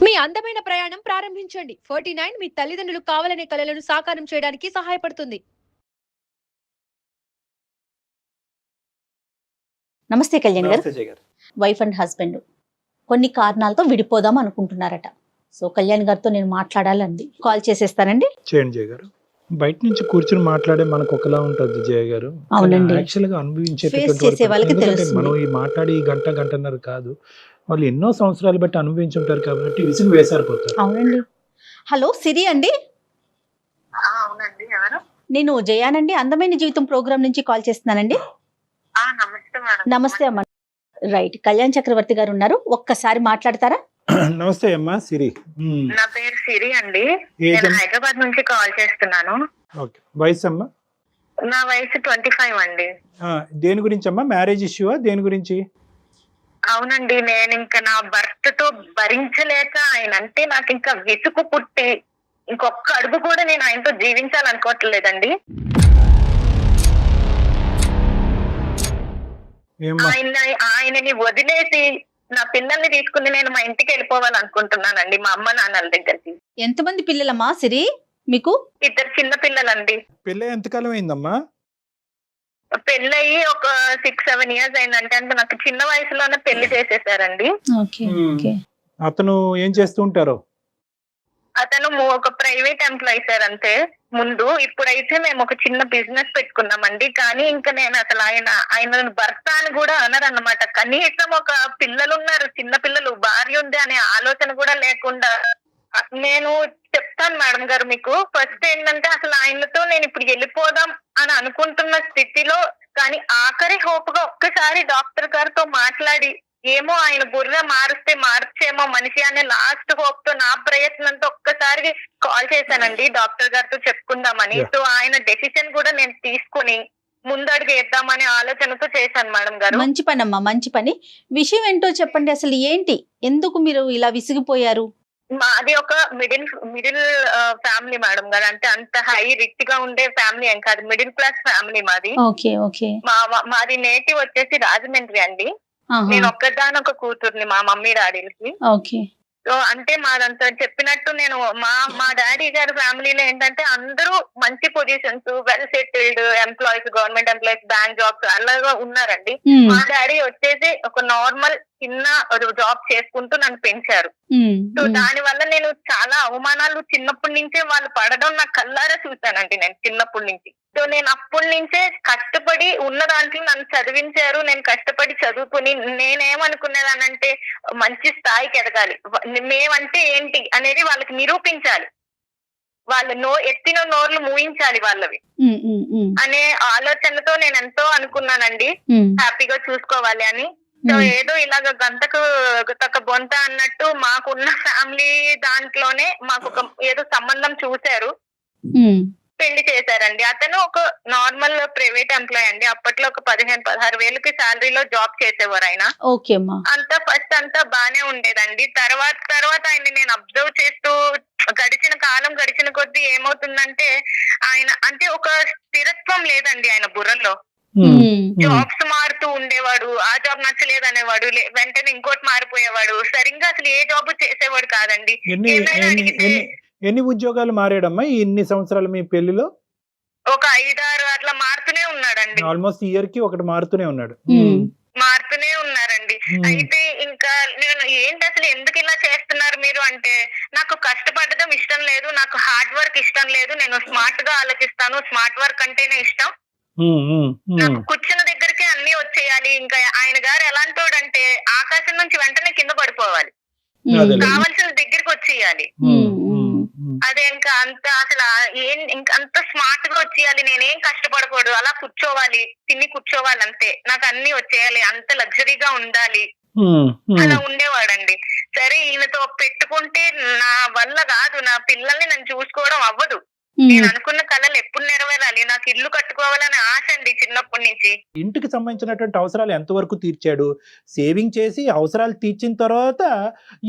మీ అందమైన ప్రయాణం ప్రారంభించండి. 49 మీ తల్లిదండ్రులు కావాలనే కలలను సాకారం చేయడానికి సహాయపడుతుంది. నమస్తే కళ్యాణ్ గారు. నమస్తే జయ గారు. వైఫ్ అండ్ హస్బెండ్ కొన్ని కారణాలతో విడిపోదాం అనుకుంటున్నారట. సో కళ్యాణ్ గారితో నేను మాట్లాడాలంది. కాల్ చేసేస్తానండి. చేయండి జయ గారు. బయట నుంచి కూర్చుని మాట్లాడే మనకు ఒకలా ఉంటుంది జయ గారు. అవునండి. యాక్చువల్ గా Face చేసే వాళ్ళకి తెలుస్తుంది. మనం ఈ మాట్లాడి గంటన్నర కాదు, వాళ్ళు ఎన్నో సంవత్సరాలు బట్టి అనుభవించుంటారు కాబట్టి విసుగు వేసారిపోతారు. అవునండి. హలో సిరి అండి. అవునండి. ఎవరు? నేను జయానండి, అందమైన జీవితం ప్రోగ్రామ్ నుంచి కాల్ చేస్తున్నానండి. నమస్తే మేడం. నమస్తే అమ్మ. రైట్, కళ్యాణ్ చక్రవర్తి గారు ఉన్నారు, ఒక్కసారి మాట్లాడతారా? నమస్తే అమ్మా సిరి. నా పేరు సిరి అండి. ఏజ్ నేను హైదరాబాద్ నుంచి కాల్ చేస్తున్నాను. ఓకే. వయసు అమ్మా? నా వయసు 25 అండి. దేని గురించి అమ్మా? మ్యారేజ్ ఇష్యూవా దేని గురించి? అవునండి, నేను ఇంకా నా భర్త తో భరించలేక ఆయన అంటే నాకు ఇంకా విసుగు పుట్టి ఇంకొక అడుగు కూడా నేను ఆయనతో జీవించాలనుకోవట్లేదండి. ఏమ్మా? ఆయనని వదిలేసి నా పిల్లల్ని తీసుకుని నేను మా ఇంటికి వెళ్ళిపోవాలనుకుంటున్నానండి, మా అమ్మ నాన్నల దగ్గరికి. ఎంతమంది పిల్లలమ్మా సిరి మీకు? 2 చిన్న పిల్లలండి. పెళ్ళి ఎంతకాలం అయిందమ్మా? పెళ్ళయి ఒక 6-7 ఇయర్స్ అయిందంటే, అంటే నాకు చిన్న వయసులోనే పెళ్లి చేసేసారండి. అతను ఏం చేస్తూ ఉంటారు? అతను ఒక ప్రైవేట్ ఎంప్లాయీ సార్ అంతే ముందు. ఇప్పుడైతే మేము ఒక చిన్న బిజినెస్ పెట్టుకున్నామండి. కానీ ఇంకా నేను అసలు ఆయన భర్త అని కూడా అనరన్నమాట. కనీసం ఒక పిల్లలు ఉన్నారు, చిన్న పిల్లలు, భార్య ఉంది అనే ఆలోచన కూడా లేకుండా. నేను చెప్తాను మేడం గారు మీకు. ఫస్ట్ ఏంటంటే అసలు ఆయనతో నేను ఇప్పుడు వెళ్ళిపోదాం అని అనుకుంటున్న స్థితిలో, కానీ ఆఖరి హోప్ గా ఒక్కసారి డాక్టర్ గారితో మాట్లాడి ఏమో ఆయన బుర్ర మారుస్తే మార్చేమో మనిషి అనే లాస్ట్ హోప్ తో నా ప్రయత్నంతో ఒక్కసారి కాల్ చేశానండి డాక్టర్ గారితో చెప్పుకుందామని. సో ఆయన డెసిషన్ కూడా నేను తీసుకుని ముందడుగు వేద్దామనే ఆలోచనతో చేశాను మేడం గారు. మంచి పని అమ్మా, మంచి పని. విషయం ఏంటో చెప్పండి, అసలు ఏంటి, ఎందుకు మీరు ఇలా విసిగిపోయారు? మాది ఒక మిడిల్ ఫ్యామిలీ మేడం గారు. అంటే అంత హై రిచ్ గా ఉండే ఫ్యామిలీ ఏం కాదు, మిడిల్ క్లాస్ ఫ్యామిలీ మాది. Okay okay. మాది నేటివ్ వచ్చేసి రాజమండ్రి అండి. నేను ఒక్కదానొక కూతుర్ని మా మమ్మీ డాడీలకి. ఓకే. సో అంటే మాదంతా చెప్పినట్టు నేను మా డాడీ గారి ఫ్యామిలీలో ఏంటంటే అందరూ మంచి positions, well settled employees, government employees, bank jobs అలాగా ఉన్నారండి. మా డాడీ వచ్చేసి ఒక నార్మల్ చిన్న జాబ్ చేసుకుంటూ నన్ను పెంచారు. సో దాని వల్ల నేను చాలా అవమానాలు చిన్నప్పటి నుంచే వాళ్ళు పడడం నా కళ్ళారా చూశానండి నేను చిన్నప్పటి నుంచి. సో నేను అప్పటి నుంచే కష్టపడి ఉన్న దాంట్లో నన్ను చదివించారు. నేను కష్టపడి చదువుకుని నేనేమనుకునేదానంటే మంచి స్థాయికి ఎదగాలి, మేమంటే ఏంటి అనేది వాళ్ళకి నిరూపించాలి, వాళ్ళు ఎత్తిన నోర్లు మూయించాలి వాళ్ళవి అనే ఆలోచనతో నేను ఎంతో అనుకున్నానండి, హ్యాపీగా చూసుకోవాలి అని. సో ఏదో ఇలాగ గంతకు తక్క బొంత అన్నట్టు మాకున్న ఫ్యామిలీ దాంట్లోనే మాకు ఒక ఏదో సంబంధం చూశారు, పెళ్లి చేశారండి. అతను ఒక నార్మల్ ప్రైవేట్ ఎంప్లాయీ అండి. అప్పట్లో ఒక 15-16 వేలకి శాలరీలో జాబ్ చేసేవారు ఆయన. అంతా ఫస్ట్ అంతా బానే ఉండేదండి. తర్వాత ఆయన నేను అబ్జర్వ్ చేస్తూ గడిచిన కొద్దీ ఏమవుతుందంటే ఆయన అంటే ఒక స్థిరత్వం లేదండి ఆయన బుర్రలో. జాబ్స్ మారుతూ ఉండేవాడు, ఆ జాబ్ నచ్చలేదు అనేవాడు, వెంటనే ఇంకోటి మారిపోయేవాడు, సరిగ్గా అసలు ఏ జాబ్ చేసేవాడు కాదండి. ఎన్ని ఉద్యోగాలు మారాడమ్మా ఇన్ని సంవత్సరాలు మీ పెళ్లిలో? ఒక 5-6 అట్లా మారుతూనే ఉన్నాడండి. ఆల్మోస్ట్ ఇయర్ కి ఒకటి మారుతూనే ఉన్నాడు. మారుతూనే ఉన్నారండి. అయితే ఇంకా నేను ఏంటి అసలు ఎందుకు ఇలా చేస్తున్నారు మీరు అంటే, నాకు కష్టపడడం ఇష్టం లేదు, నాకు హార్డ్ వర్క్ ఇష్టం లేదు, నేను స్మార్ట్ గా ఆలోచిస్తాను, స్మార్ట్ వర్క్ అంటేనే ఇష్టం, నాకు కూర్చున్న దగ్గరికి అన్ని వచ్చేయాలి. ఇంకా ఆయన గారు ఎలాంటోడంటే ఆకాశం నుంచి వెంటనే కింద పడిపోవాలి, కావాల్సిన దగ్గరికి వచ్చేయాలి. అదే ఇంకా అంత అసలు ఇంకా అంత స్మార్ట్ గా వచ్చేయాలి, నేనేం కష్టపడకూడదు, అలా కూర్చోవాలి, తిని కూర్చోవాలి అంతే, నాకు అన్ని వచ్చేయాలి, అంత లగ్జరీగా ఉండాలి, అలా ఉండేవాడండి. సరే ఈయనతో పెట్టుకుంటే నా వల్ల కాదు, నా పిల్లల్ని నన్ను చూసుకోవడం అవ్వదు, నేను అనుకున్న కళలు ఎప్పుడు నెరవేరాలి, నాకు ఇల్లు కట్టుకోవాలని ఆశ అండి చిన్నప్పటి నుంచి. ఇంటికి సంబంధించినటువంటి అవసరాలు ఎంతవరకు తీర్చాడు? సేవింగ్ చేసి అవసరాలు తీర్చిన తర్వాత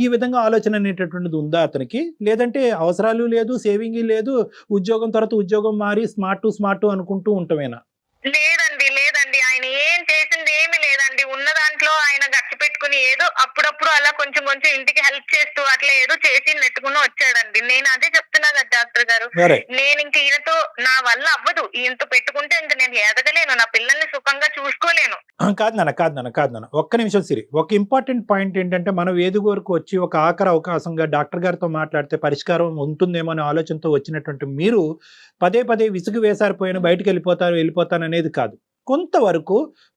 ఈ విధంగా ఆలోచన అనేటటువంటిది ఉందా అతనికి? లేదంటే అవసరాలు లేదు, సేవింగ్ లేదు, ఉద్యోగం తర్వాత ఉద్యోగం మారి స్మార్ట్ అనుకుంటూ ఉంటామేనా? లేదండి ఆయన ఏం చేసింది ఏమి లేదండి. ఉన్న దాంట్లో ఆయన గట్టి పెట్టుకుని చేసుకుని ఏదో అప్పుడప్పుడు అలా కొంచెం కొంచెం ఇంటికి హెల్ప్ చేస్తూ అట్లా ఏదో చేసి నెట్టుకుని వచ్చాడండి. నేను అదే చెప్తున్నా కదా డాక్టర్ గారు, సరే నేను ఇంక ఈయనతో నా వల్ల అవ్వదు, ఈయనతో పెట్టుకుంటే ఇంక నేను ఎదగలేను, నా పిల్లల్ని సుఖంగా చూసుకోలేను. కాదు నాన్న ఒక్క నిమిషం సిరి. ఒక ఇంపార్టెంట్ పాయింట్ ఏంటంటే మనం వేదిక వరకు వచ్చి ఒక ఆఖరి అవకాశంగా డాక్టర్ గారితో మాట్లాడితే పరిష్కారం ఉంటుందేమో అనే ఆలోచనతో వచ్చినటువంటి మీరు పదే విసుగు వేసారిపోయిన బయటకు వెళ్ళిపోతాను అనేది కాదు.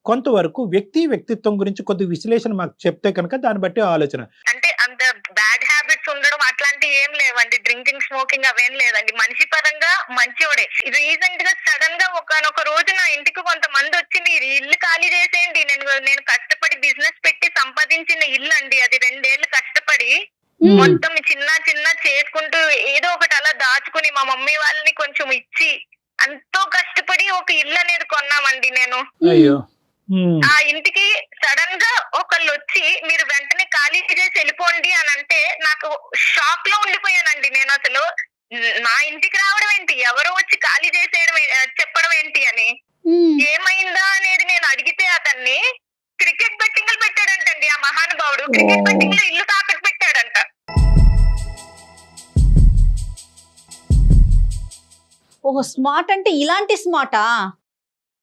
కొంతవరకు వ్యక్తిత్వం గురించి కొద్ది విశ్లేషణ మాకు చెప్తే కనుక దాన్ని బట్టి ఆలోచన. అంటే అంత బ్యాడ్ హ్యాబిట్స్ ఉండడం అట్లాంటివి ఏం లేవండి, డ్రింకింగ్ స్మోకింగ్ అవేం లేదండి, మనిషి పరంగా మంచివాడే. రీసెంట్ గా సడన్ గా ఒక రోజు నా ఇంటికి కొంతమంది వచ్చి మీరు ఇల్లు ఖాళీ చేసేయండి, నేను కష్టపడి బిజినెస్ పెట్టి సంపాదించిన ఇల్లు అండి అది, 2 ఏళ్ళు కష్టపడి మొత్తం చిన్న చేసుకుంటూ ఏదో ఒకటి అలా దాచుకుని మా మమ్మీ వాళ్ళని కొంచెం ఇచ్చి ఎంతో కష్టపడి ఒక ఇల్లు అనేది కొన్నామండి. నేను అయ్యో ఆ ఇంటికి సడన్ గా ఒకళ్ళు వచ్చి మీరు వెంటనే ఖాళీ చేసి వెళ్ళిపోండి అని అంటే నాకు షాక్ లో ఉండిపోయానండి. నేను అసలు నా ఇంటికి రావడం ఏంటి, ఎవరో వచ్చి ఖాళీ చేసేయడం చెప్పడం ఏంటి అని, ఏమైందా అనేది నేను అడిగితే అతన్ని క్రికెట్ బెట్టింగ్లు పెట్టాడంటండి ఆ మహానుభావుడు. క్రికెట్ బెట్టింగ్ లో ఇల్లు తాకట్టు పెట్టాడంట. ఓహో, స్మార్ట్ అంటే ఇలాంటి స్మార్టా?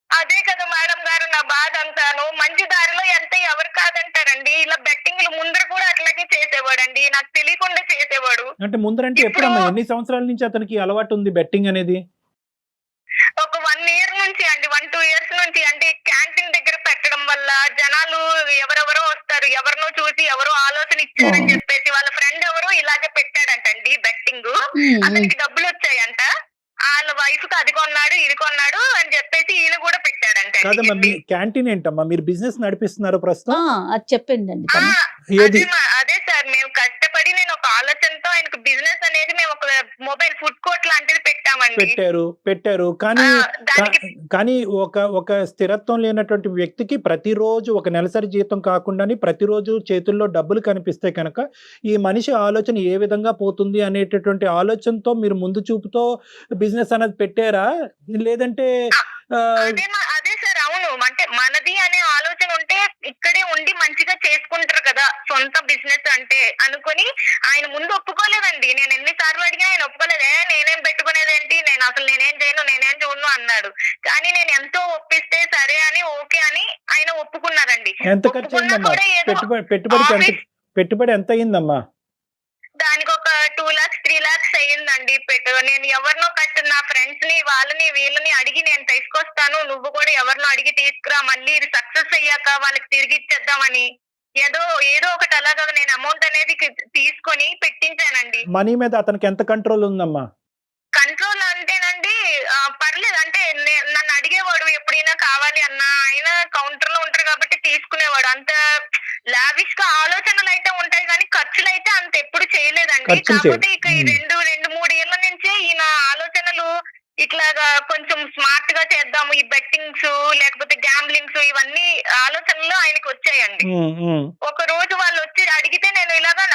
అదే కదా మేడం గారు నా బాధ అంతాను. మంచి దారిలో ఎంత ఎవరు కాదంటారండి, ఇలా బెట్టింగ్లు ముందర కూడా అట్లాగే చేసేవాడండి, నాకు తెలియకుండా చేసేవాడు. అంటే ముందరంటే ఎప్పుడమ్మా, ఎన్ని సంవత్సరాల నుంచి అతనికి అలవాటు ఉంది బెట్టింగ్ అనేది? ఒక 1 year నుంచి అండి, 1-2 years నుంచి. అంటే క్యాంటీన్ దగ్గర పెట్టడం వల్ల జనాలు ఎవరెవరో వస్తారు, ఎవరినో చూసి ఎవరో ఆలోచన ఇచ్చారని చెప్పేసి వాళ్ళ ఫ్రెండ్ ఎవరో ఇలాగే పెట్టాడంటండి బెట్టింగ్. అతనికి డబ్బులు వచ్చాయంట, వాళ్ళ వైఫ్ కి అది కొన్నాడు ఇది కొన్నాడు అని చెప్పేసి ఈయన కూడా పెట్టాడంట. కాదమ్మా, మీ క్యాంటీన్ ఏంటమ్మా, మీరు బిజినెస్ నడిపిస్తున్నారు ప్రస్తుతం? అది చెప్పిందండి. అదే సార్, మేము కష్టపడి నేను ఒక ఆలోచనతో ఆయనకు బిజినెస్ అనేది మేము ఒక మొబైల్ ఫుడ్ కోర్ట్ లాంటిది పెట్టామండి. పెట్టారు కానీ ఒక స్థిరత్వం లేనటువంటి వ్యక్తికి ప్రతిరోజు ఒక నెలసరి జీతం కాకుండా ప్రతిరోజు చేతుల్లో డబ్బులు కనిపిస్తే కనుక ఈ మనిషి ఆలోచన ఏ విధంగా పోతుంది అనేటటువంటి ఆలోచనతో మీరు ముందు చూపుతో బిజినెస్ అనేది పెట్టారా, లేదంటే? అదే సార్, అవును. అంటే మనది అనే ఆలోచన ఉంటే ఇక్కడే ఉండి మంచిగా చేసుకుంటారు కదా సొంత బిజినెస్ అంటే అనుకుని ఆయన ముందు ఒప్పుకోలేదండి. నేను ఎన్నిసార్లు అడిగా ఆయన ఒప్పుకోలేదే, నేనేం పెట్టుకునేదేంటి, నేనేం చేయను, నేనేం చూడను అన్నాడు. కానీ నేను ఎంతో ఒప్పిస్తే సరే అని ఓకే అని ఆయన ఒప్పుకున్నారండి. ఎంత ఖర్చు అయిందమ్మా పెట్టుబడి ఎంత అయిందమ్మా? దానికి ఒక 2 lakhs 3 lakhs అయ్యిందండి. నేను ఎవరినో నా ఫ్రెండ్స్ ని వాళ్ళని వీళ్ళని అడిగి నేను తీసుకొస్తాను, నువ్వు కూడా ఎవరినో అడిగి తీసుకురా, మళ్ళీ ఇది సక్సెస్ అయ్యాక వాళ్ళకి తిరిగి ఇచ్చేద్దామని ఏదో ఒకటి అలాగా నేను అమౌంట్ అనేది తీసుకొని పెట్టించానండి. మనీ మీద అతనికి ఎంత కంట్రోల్ ఉందమ్మా? కంట్రోల్ అంటేనండి పర్లేదు, అంటే నన్ను అడిగేవాడు ఎప్పుడైనా కావాలి అన్నా, ఆయన కౌంటర్ లో ఉంటారు కాబట్టి తీసుకునేవాడు. అంత లావిష్ గా ఆలోచనలు అయితే ఉంటాయి కానీ ఖర్చులు అయితే అంత ఎప్పుడు చేయలేదండి. కాకపోతే ఇక ఈ 2-3 ఏళ్ల నుంచే ఈయన ఆలోచనలు ఇట్లాగా కొంచెం స్మార్ట్ గా చేద్దాము, ఈ బెట్టింగ్స్ లేకపోతే గ్యాంబ్లింగ్స్ ఇవన్నీ ఆలోచనలు ఆయనకు వచ్చాయండి. ఒక రోజు వాళ్ళు వచ్చి అడిగితే నేను ఇలాగా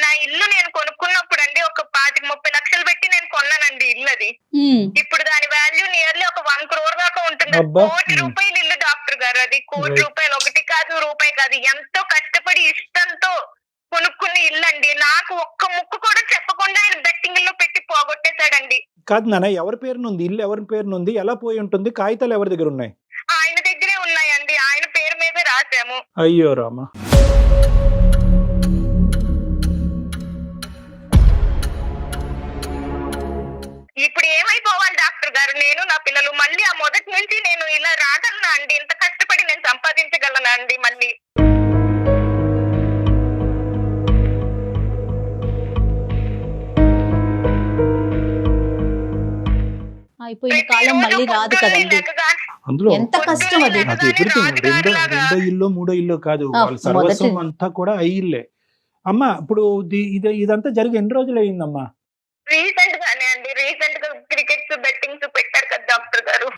నా ఇల్లు నేను కొనుక్కున్నప్పుడు అండి ఒక 25-30 లక్షలు పెట్టి నేను కొన్నానండి ఇల్లు. అది ఇప్పుడు దాని వాల్యూ నియర్లీ ఒక 1 crore దాకా ఉంటుంది. 1 కోటి రూపాయలు ఇల్లు డాక్టర్ గారు, అది 1 కోటి రూపాయలు, ఒకటి కాదు రూపాయి కాదు, ఎంతో కష్టపడి ఇష్టంతో కొనుక్కున్న ఇల్లు అండి. నాకు ఒక్క ముక్కు కూడా చెప్పకుండా ఆయన బెట్టింగ్ లో పెట్టి పోగొట్టేశాడండి. కాదు నాన్న, ఎవరి పేరునుంది ఇల్లు, ఎవరి పేరునుంది, ఎలా పోయి ఉంటుంది, కాగితాలు ఎవరి దగ్గర ఉన్నాయి? ఆయన దగ్గరే ఉన్నాయండి, ఆయన పేరు మీదే రాసాము. అయ్యో రామా. ఇప్పుడు ఏమైపోవాలి డాక్టర్ గారు, నేను నా పిల్లలు మళ్ళీ ఆ మొదటి నుంచి నేను ఇలా రాగలనా అండి? ఇంత కష్టపడి నేను సంపాదించగలనా అండి మళ్ళీ? అయిపోయిన కాలం మళ్ళీ రాదు కదండి. అందులో ఎంత కష్టం అది. రెండో ఇల్లు 3వ ఇల్లు కాదు, వాళ్ళ సర్వస్వం అంతా కూడా ఇల్లే. అమ్మా ఇప్పుడు ఇదంతా జరిగి ఎన్ని రోజులు అయ్యిందమ్మా? రీసెంట్ గానే అండి, రీసెంట్ గా క్రికెట్స్ బెట్టింగ్స్ పెట్టారు కదా డాక్టర్ గారు.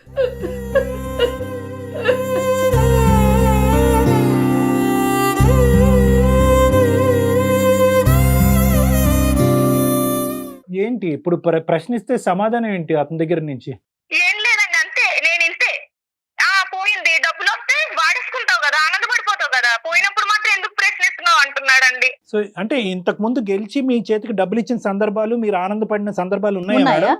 ఏంటి ఇప్పుడు ప్రశ్నిస్తే సమాధానం ఏంటి అతని దగ్గర నుంచి? ఏం లేదండి, అంతే. నేను ఇంతే, పోయింది డబ్బులు వస్తే వాడేసుకుంటావు కదా, ఆనందపడిపోతావు కదా, పోయినప్పుడు మాత్రం ఎందుకు ప్రశ్నిస్తున్నావు అంటున్నాడండి. సో అంటే ఇంతకు ముందు గెలిచి మీ చేతికి డబ్బులు ఇచ్చిన సందర్భాలు, మీరు ఆనందపడిన సందర్భాలు ఉన్నాయా ఉన్నాయా? మేడం?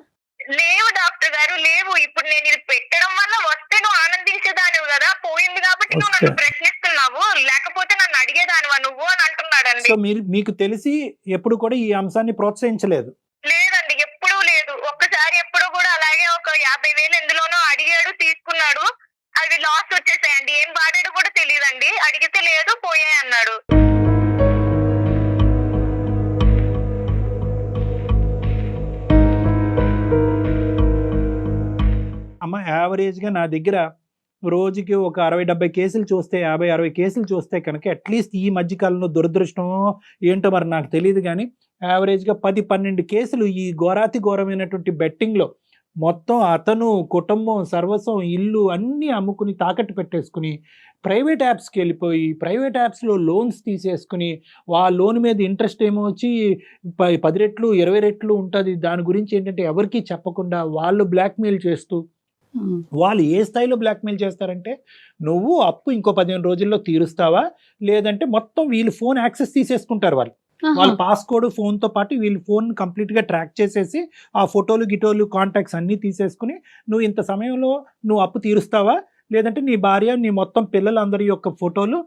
లేవు డాక్టర్ గారు, లేవు. ఇప్పుడు నేను ఇది పెట్టడం వల్ల వస్తే నువ్వు ఆనందించేదానివి కదా, పోయింది కాబట్టి నువ్వు నన్ను ప్రశ్నిస్తున్నావు, లేకపోతే నన్ను అడిగేదానివా నువ్వు అని అంటున్నాడండి. సో మీకు తెలిసి ఎప్పుడు కూడా ఈ అంశాన్ని ప్రోత్సహించలేదు? లేదండి, ఎప్పుడూ లేదు. ఒక్కసారి ఎప్పుడు కూడా అలాగే ఒక 50,000 ఎందులోనో అడిగాడు, తీసుకున్నాడు. అవి లాస్ వచ్చేసాయండి. ఏం వాడాడు కూడా తెలియదండి. అడిగితే లేదు, పోయాయి అన్నాడు. అమ్మ యావరేజ్గా నా దగ్గర రోజుకి ఒక 60-70 కేసులు చూస్తే, 50-60 కేసులు చూస్తే కనుక అట్లీస్ట్ ఈ మధ్యకాలంలో దురదృష్టమో ఏంటో మరి నాకు తెలియదు కానీ యావరేజ్గా 10-12 కేసులు ఈ ఘోరాతి ఘోరమైనటువంటి బెట్టింగ్లో మొత్తం అతను కుటుంబం సర్వస్వం ఇల్లు అన్నీ అమ్ముకుని తాకట్టు పెట్టేసుకుని ప్రైవేట్ యాప్స్కి వెళ్ళిపోయి ప్రైవేట్ యాప్స్లో లోన్స్ తీసేసుకుని ఆ లోన్ మీద ఇంట్రెస్ట్ ఏమో వచ్చి 10 రెట్లు 20 రెట్లు ఉంటుంది. దాని గురించి ఏంటంటే ఎవరికీ చెప్పకుండా వాళ్ళు బ్లాక్మెయిల్ చేస్తూ, వాళ్ళు ఏ స్థాయిలో బ్లాక్మెయిల్ చేస్తారంటే నువ్వు అప్పు ఇంకో 15 రోజుల్లో తీరుస్తావా, లేదంటే మొత్తం వీళ్ళు ఫోన్ యాక్సెస్ తీసేసుకుంటారు. వాళ్ళ పాస్కోడ్ ఫోన్తో పాటు వీళ్ళు ఫోన్ కంప్లీట్గా ట్రాక్ చేసేసి ఆ ఫోటోలు గిటోలు కాంటాక్ట్స్ అన్నీ తీసేసుకుని నువ్వు ఇంత సమయంలో నువ్వు అప్పు తీరుస్తావా, లేదంటే నీ భార్య నీ మొత్తం పిల్లలందరి యొక్క ఫోటోలు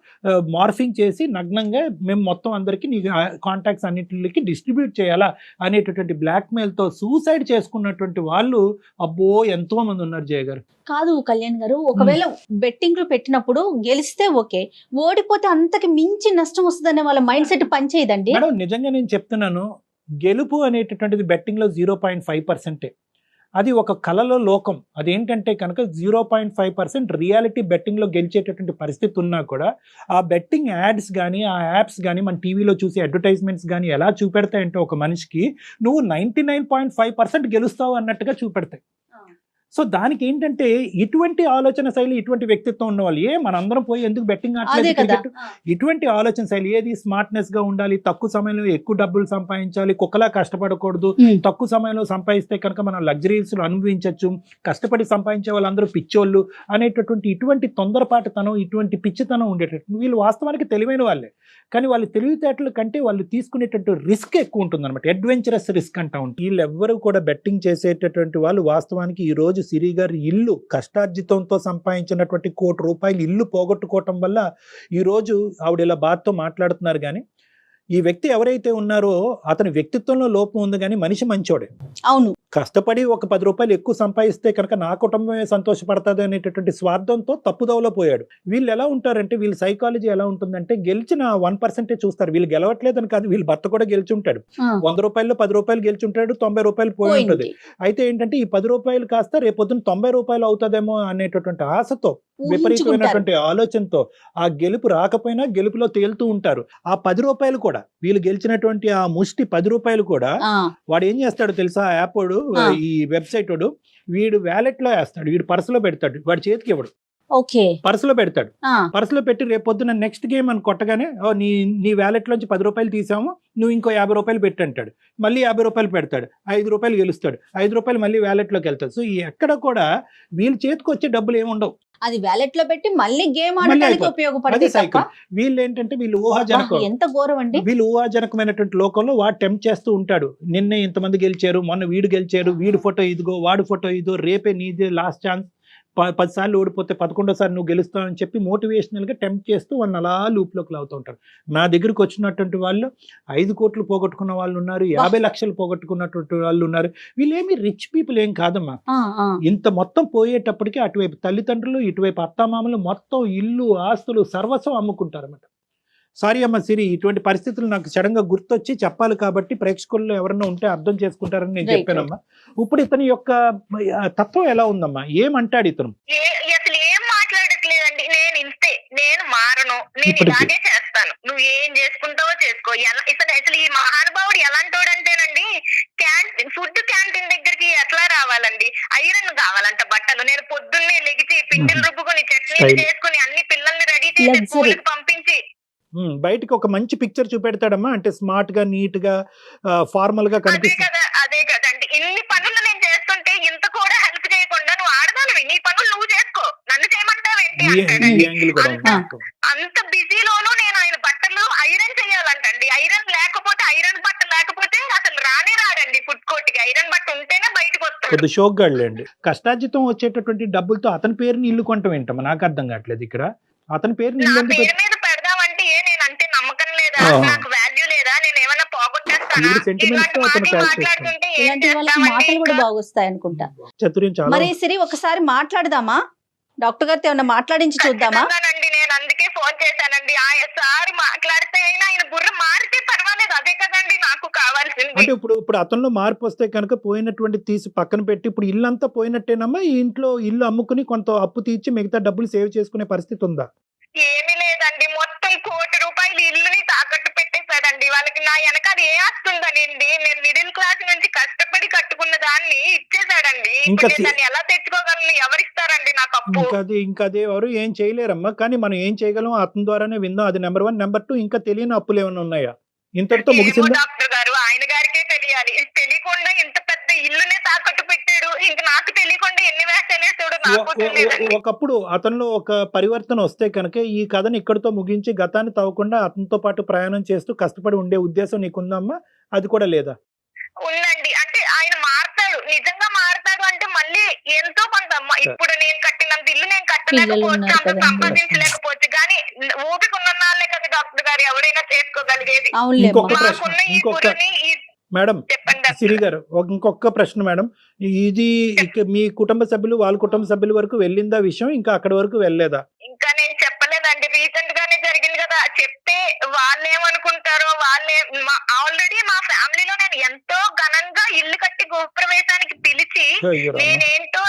మార్ఫింగ్ చేసి నగ్నంగా మేము మొత్తం అందరికీ నీ కాంటాక్ట్స్ అన్నిటికి డిస్ట్రిబ్యూట్ చేయాలా అనేటటువంటి బ్లాక్మెయిల్తో సూసైడ్ చేసుకున్నటువంటి వాళ్ళు అబ్బో ఎంతో మంది ఉన్నారు జయ గారు. కాదు కళ్యాణ్ గారు, ఒకవేళ బెట్టింగ్ లో పెట్టినప్పుడు గెలిస్తే ఓకే, ఓడిపోతే అంతకి మించి నష్టం వస్తుందనే వాళ్ళ మైండ్ సెట్ పనిచేయదండి. మేడం నిజంగా నేను చెప్తున్నాను, గెలుపు అనేటటువంటిది బెట్టింగ్లో 0.5%. అది ఒక కళలో లోకం. అదేంటంటే కనుక 0.5% రియాలిటీ బెట్టింగ్లో గెలిచేటటువంటి పరిస్థితి ఉన్నా కూడా ఆ బెట్టింగ్ యాడ్స్ కానీ ఆ యాప్స్ కానీ మన టీవీలో చూసే అడ్వర్టైజ్మెంట్స్ కానీ ఎలా చూపెడతాయంటే ఒక మనిషికి నువ్వు 99.5% గెలుస్తావు అన్నట్టుగా చూపెడతాయి. సో దానికి ఏంటంటే ఇటువంటి ఆలోచన శైలి, ఇటువంటి వ్యక్తిత్వం ఉన్నవాళ్ళు మనందరం పోయి ఎందుకు బెట్టింగ్ ఆడలేదు, ఇటువంటి ఆలోచన శైలి ఏది స్మార్ట్నెస్ గా ఉండాలి, తక్కువ సమయంలో ఎక్కువ డబ్బులు సంపాదించాలి, కుక్కలా కష్టపడకూడదు, తక్కువ సమయంలో సంపాదిస్తే కనుక మనం లగ్జరీస్ అనుభవించవచ్చు, కష్టపడి సంపాదించే వాళ్ళందరూ పిచ్చోళ్ళు అనేటటువంటి ఇటువంటి తొందరపాటుతనం, ఇటువంటి పిచ్చితనం ఉండేటట్టు వీళ్ళు వాస్తవానికి తెలివైన వాళ్ళే, కానీ వాళ్ళు తెలివితేటల కంటే వాళ్ళు తీసుకునేటటువంటి రిస్క్ ఎక్కువ ఉంటుంది అనమాట. అడ్వెంచరస్ రిస్క్ అంటా ఉంటుంది. వీళ్ళెవ్వరూ కూడా బెట్టింగ్ చేసేటటువంటి వాళ్ళు వాస్తవానికి ఈ రోజు సిరి గారి ఇల్లు కష్టార్జితంతో సంపాదించినటువంటి ₹1,00,00,000 ఇల్లు పోగొట్టుకోవటం వల్ల ఈరోజు ఆవిడ ఇలా బాధతో మాట్లాడుతున్నారు. కానీ ఈ వ్యక్తి ఎవరైతే ఉన్నారో అతని వ్యక్తిత్వంలో లోపం ఉంది, కానీ మనిషి మంచోడే. అవును, కష్టపడి ఒక ₹10 ఎక్కువ సంపాదిస్తే కనుక నా కుటుంబమే సంతోషపడుతుంది అనేటటువంటి స్వార్థంతో తప్పుదోవలో పోయాడు. వీళ్ళు ఎలా ఉంటారంటే వీళ్ళ సైకాలజీ ఎలా ఉంటుందంటే గెలిచిన 1% చూస్తారు. వీళ్ళు గెలవట్లేదని కాదు, వీళ్ళ భర్త కూడా గెలిచి ఉంటాడు. ₹100 ₹10 గెలిచి ఉంటాడు, ₹90 పోయి ఉంటుంది. అయితే ఏంటంటే ఈ ₹10 కాస్త రేపొద్దున ₹90 అవుతుందేమో అనేటటువంటి ఆశతో, విపరీతమైనటువంటి ఆలోచనతో ఆ గెలుపు రాకపోయినా గెలుపులో తేలుతూ ఉంటారు. ఆ ₹10 కూడా వీళ్ళు గెలిచినటువంటి ఆ ముష్టి ₹10 కూడా వాడు ఏం చేస్తాడో తెలుసా? ఆ యాప్ వాడు, ఈ వెబ్సైట్ వాడు, వీడు వ్యాలెట్ లో వేస్తాడు, వీడు పర్సులో పెడతాడు, వాడి చేతికి ఇవ్వడు, పర్సులో పెడతాడు. పర్సులో పెట్టి రేపు పొద్దున నెక్స్ట్ గేమ్ అని కొట్టగానే నీ వ్యాలెట్ లోంచి ₹10 తీసాము, నువ్వు ఇంకో ₹50 పెట్టంటాడు, మళ్ళీ ₹50 పెడతాడు, ₹5 గెలుస్తాడు, ₹5 మళ్ళీ వ్యాలెట్ లోకి వెళ్తాడు. సో ఎక్కడ కూడా వీళ్ళ చేతికి వచ్చే డబ్బులు ఏముండవు, అది వ్యాలెట్ లో పెట్టి మళ్ళీ గేమ్ ఆడడానికి ఉపయోగపడతాయి సైకిల్. వీళ్ళు ఏంటంటే వీళ్ళు ఊహాజనకం, ఎంత ఘోరం అండి, వీళ్ళు ఊహాజనకమైనటువంటి లోకంలో వాడు టెంప్ట్ చేస్తూ ఉంటాడు. నిన్నే ఇంతమంది గెలిచారు, మొన్న వీడు గెలిచారు, వీడి ఫోటో ఇదిగో, వాడి ఫోటో ఇదో, రేపే నీదే లాస్ట్ ఛాన్స్, 10 సార్లు ఓడిపోతే 11వ నువ్వు గెలుస్తావు అని చెప్పి మోటివేషనల్ గా టెంప్ట్ చేస్తూ వాళ్ళని అలా లూప్లోకి లాగుతూ ఉంటారు. నా దగ్గరకు వచ్చినటువంటి వాళ్ళు 5 కోట్లు పోగొట్టుకున్న వాళ్ళు ఉన్నారు, 50 లక్షలు పోగొట్టుకున్నటువంటి వాళ్ళు ఉన్నారు. వీళ్ళేమి రిచ్ పీపుల్ ఏం కాదమ్మా. ఇంత మొత్తం పోయేటప్పటికి అటువైపు తల్లిదండ్రులు, ఇటువైపు అత్తామామలు మొత్తం ఇల్లు ఆస్తులు సర్వస్వం అమ్ముకుంటారు అన్నమాట. సారీ అమ్మ సిరి, ఇటువంటి పరిస్థితులు నాకు సడన్ గా గుర్తొచ్చి చెప్పాలి కాబట్టి ప్రేక్షకుల్లో ఎవరన్నా ఉంటే అర్థం చేసుకుంటారని నేను చెప్పానమ్మా. ఇప్పుడు ఇతని యొక్క తత్వం ఎలా ఉందమ్మా, ఏమంటాడు ఇతను? అసలు ఏం మాట్లాడట్లేదండి. నేను ఇంతే, నేను మారను, నేను ఇలాగే చేస్తాను, నువ్వు ఏం చేసుకుంటావో చేసుకో. అసలు ఈ మహానుభావుడు ఎలాంటోడంటేనండి, ఫుడ్ క్యాంటీన్ దగ్గరికి ఎట్లా రావాలండి, ఐరన్ కావాలంట బట్టలు. నేను పొద్దున్నే లెగిచి పిండిలు రుబ్బుకొని చట్నీలు చేసుకుని అన్ని పిల్లల్ని రెడీ చేసి స్కూల్కి పంపించి బయటకి ఒక మంచి పిక్చర్ చూపెడతాడమ్మా, అంటే స్మార్ట్ గా నీట్ గా ఫార్మల్ గా కనిపిస్తుంది. అదే కదండి, ఇన్ని పనులు నేను చేస్తుంటే ఇంత కూడా హెల్ప్ చేయకుండా నువ్వు ఆడదానివి, నీ పనులు నువ్వు చేసుకో, నన్ను చేయమంటావేంటి అంటాడండి. అంత బిజీలోనూ నేను ఆయన బట్టలు చేయాలంటండి. ఐరన్ లేకపోతే, ఐరన్ బట్ట లేకపోతే అసలు రానే రాడండి ఫుడ్ కోర్ట్ కి. ఐరన్ బట్ట ఉంటేనే బయటకు వస్తాడు. కొద్ది షోక్గాళ్ళండి. కష్టార్జితం వచ్చేటటువంటి డబ్బులతో అతని పేరుని ఇల్లు కొనటం ఏంటమ్మా? నాకు అర్థం కావట్లేదు ఇక్కడ. అతని పేరుని నా ఇల్లు ఎందుకు పేరు మీద పెడదామంటే నేనంటే నమ్మకం లేదా, ఆహా. నాకు వాల్యూ లేదా, నేను ఏమైనా పోగొట్టేస్తానా? వీడి sentiments తో ఇలాంటి అతను మాటలు ప్యాక్ మాట్లాడుతుంటే ఏం ఇలాంటి వాళ్ళకి చేస్తామండి మాటలు కూడా ఇంకా? బాగొస్తాయి అనుకుంటా. చతుర్యం చాలా మరి సిరి ఒకసారి మాట్లాడదామా? డాక్టర్ గారితో ఏమన్నా మాట్లాడించి చూద్దామా? ఖచ్చితంగానండి, నేను అందుకే ఫోన్ చేశానండి. సారి మాట్లాడితే అయినా ఆయన బుర్ర మారితే పర్వాలేదు, అదే కదండి నాకు కావాల్సింది. అంటే ఇప్పుడు అతనిలో మార్పు వస్తే కనుక పోయినటువంటి తీసి పక్కన పెట్టి ఇప్పుడు ఇల్లు అంతా పోయినట్టేనమ్మా? ఈ ఇంట్లో ఇల్లు అమ్ముకుని కొంత అప్పు తీర్చి మిగతా డబ్బులు సేవ్ చేసుకునే పరిస్థితి ఉందా? ఏమీ లేదండి, మొత్తం ₹1,00,00,000 ఇల్లుని తాకట్టు పెట్టేశాడండి. వాళ్ళకి నా వెనక అది ఏ వస్తుందనండి, నేను మిడిల్ క్లాస్ నుంచి కష్టపడి కట్టుకున్న దాన్ని ఇచ్చేసాడండి. ఇంకా ఇప్పుడు నేను దాన్ని ఎలా తెచ్చుకోగలను? ఎవరిస్తారండి నాకు అప్పు? ఇంకా అదే ఎవరు ఏం చేయలేరమ్మా. కానీ మనం ఏం చేయగలం అతని ద్వారానే విందాం. అది నెంబర్ 1. నెంబర్ 2, ఇంకా తెలియని అప్పులు ఏమైనా ఉన్నాయా? ఇంతటితో ఏమో ముగిసిందా? డాక్టర్ గారు, ఆయన గారికే తెలియాలి. తెలియకుండా ఇంత పెద్ద ఇల్లునే తాకట్టు పెట్టాడు. ఇంక నాకు తెలియకుండా ఎన్ని వేసాడు నాకు తెలియదండి. ఒకప్పుడు అతనిలో ఒక పరివర్తన వస్తే కనుక ఈ కథను ఇక్కడితో ముగించి గతాన్ని తవ్వకుండా అతనితో పాటు ప్రయాణం చేస్తూ కష్టపడి ఉండే ఉద్దేశం నీకుందమ్మా? అది కూడా లేదా? ఉందండి. అంటే ఆయన మారతాడు, నిజంగా మారతాడు అంటే మళ్ళీ ఎంతో కొంత ఇప్పుడు నేను కట్టినంత ఇల్లు నేను పిల్లలు కట్టలేకపోవచ్చు, ఉన్నారు అంత కదండి. సంపాదించలేకపోవచ్చు, కానీ ఓపిక ఉన్న నాళ్ళే కదా డాక్టర్ గారు ఎవరైనా చేసుకోగలిగేది. అవునులే ఇంకొక ప్రశ్న, మాకున్న ఈ ఇంకొక గురుని మేడం చెప్పండి డాక్టర్ సిరి గారు, ఇంకొక ప్రశ్న మేడం. ఇది మీ కుటుంబ సభ్యులు వాళ్ళ కుటుంబ సభ్యుల వరకు వెళ్ళిందా విషయం? ఇంకా అక్కడి వరకు వెళ్ళలేదా? ఇంకా నేను చెప్పలేదండి, రీసెంట్ గానే జరిగింది కదా. చెప్తే వాళ్ళేమనుకుంటారో ఆల్రెడీ మా ఫ్యామిలీలో నేను ఎంతో ఘనంగా ఇల్లు కట్టి గృహప్రవేశానికి పిలిచి అయ్యో రామ. నేనేంటో